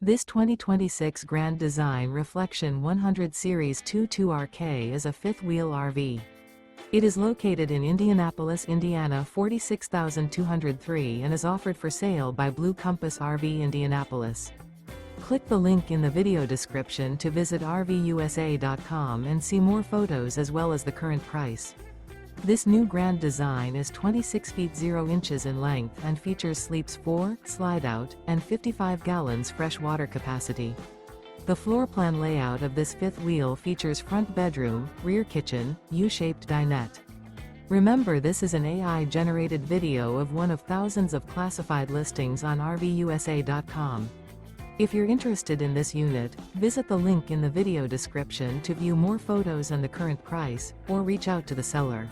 This 2026 Grand Design Reflection 100 Series 22RK is a fifth-wheel RV. It is located in Indianapolis, Indiana 46203 and is offered for sale by Blue Compass RV Indianapolis. Click the link in the video description to visit RVUSA.com and see more photos as well as the current price. This new Grand Design is 26 feet 0 inches in length and features sleeps 4, Slideout, and 55 gallons fresh water capacity. The floor plan layout of this fifth wheel features front bedroom, rear kitchen, U-shaped dinette. Remember, this is an AI-generated video of one of thousands of classified listings on RVUSA.com. If you're interested in this unit, visit the link in the video description to view more photos and the current price, or reach out to the seller.